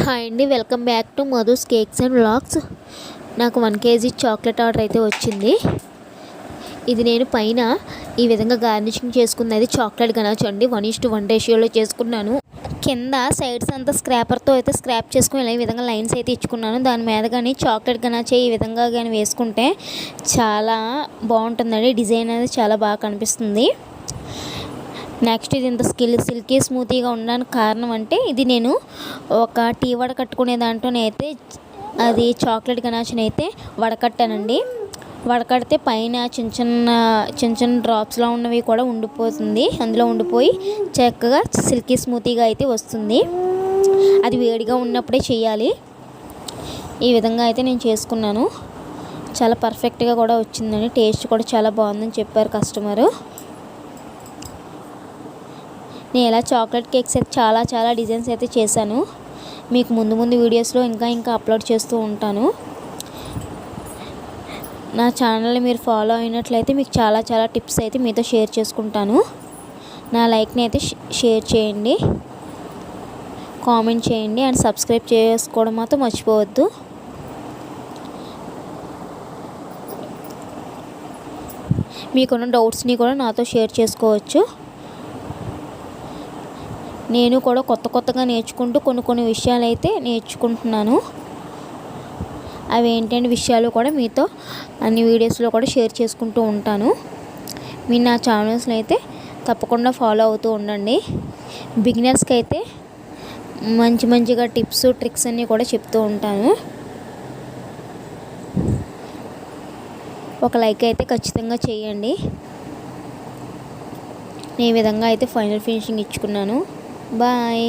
Hi అండి, welcome back to Madhu's cakes and vlogs. నాకు 1 kg chocolate order అయితే వచ్చింది. ఇది నేను పైన ఈ విధంగా గార్నిషింగ్ చేసుకున్నది చాక్లెట్ గనాచ్ అండి. 1:1 రేషియోలో చేసుకున్నాను. కింద సైడ్స్ అంతా స్క్రాపర్తో అయితే స్క్రాప్ చేసుకుని ఈ విధంగా లైన్స్ అయితే ఇచ్చుకున్నాను. దాని మీద కానీ చాక్లెట్ గనాచే ఈ విధంగా కానీ వేసుకుంటే చాలా బాగుంటుందండి. డిజైన్ అనేది చాలా బాగా కనిపిస్తుంది. నెక్స్ట్ ఇది ఇంత సిల్కీ స్మూతీగా ఉండడానికి కారణం అంటే ఇది నేను ఒక టీ వడకట్టుకునే దాంట్లోనైతే అది చాక్లెట్ గనాచ్ని అయితే వడకట్టానండి. వడకడితే పైన చిన్న చిన్న డ్రాప్స్లో ఉన్నవి కూడా ఉండిపోతుంది. అందులో ఉండిపోయి చక్కగా సిల్కీ స్మూతీగా అయితే వస్తుంది. అది వేడిగా ఉన్నప్పుడే చేయాలి. ఈ విధంగా అయితే నేను చేసుకున్నాను. చాలా పర్ఫెక్ట్గా కూడా వచ్చిందండి. టేస్ట్ కూడా చాలా బాగుందని చెప్పారు కస్టమరు. నేను ఇలా చాక్లెట్ కేక్స్ అయితే చాలా డిజైన్స్ అయితే చేశాను. మీకు ముందు వీడియోస్లో ఇంకా అప్లోడ్ చేస్తూ ఉంటాను. నా ఛానల్ని మీరు ఫాలో అయినట్లయితే మీకు చాలా టిప్స్ అయితే మీతో షేర్ చేసుకుంటాను. నా లైక్ని అయితే షేర్ చేయండి, కామెంట్ చేయండి అండ్ సబ్స్క్రైబ్ చేసుకోవడం మాత్రం మర్చిపోవద్దు. మీకున్న డౌట్స్ని కూడా నాతో షేర్ చేసుకోవచ్చు. నేను కూడా కొత్తగా నేర్చుకుంటూ కొన్ని విషయాలు అయితే నేర్చుకుంటున్నాను. అవి ఏంటంటే విషయాలు కూడా మీతో అన్ని వీడియోస్లో కూడా షేర్ చేసుకుంటూ ఉంటాను. మీరు నా ఛానల్స్ని అయితే తప్పకుండా ఫాలో అవుతూ ఉండండి. బిగినర్స్కి అయితే మంచిగా టిప్స్ ట్రిక్స్ అన్నీ కూడా చెప్తూ ఉంటాను. ఒక లైక్ అయితే ఖచ్చితంగా చేయండి. నేను ఈ విధంగా అయితే ఫైనల్ ఫినిషింగ్ ఇచ్చుకున్నాను. బాయ్.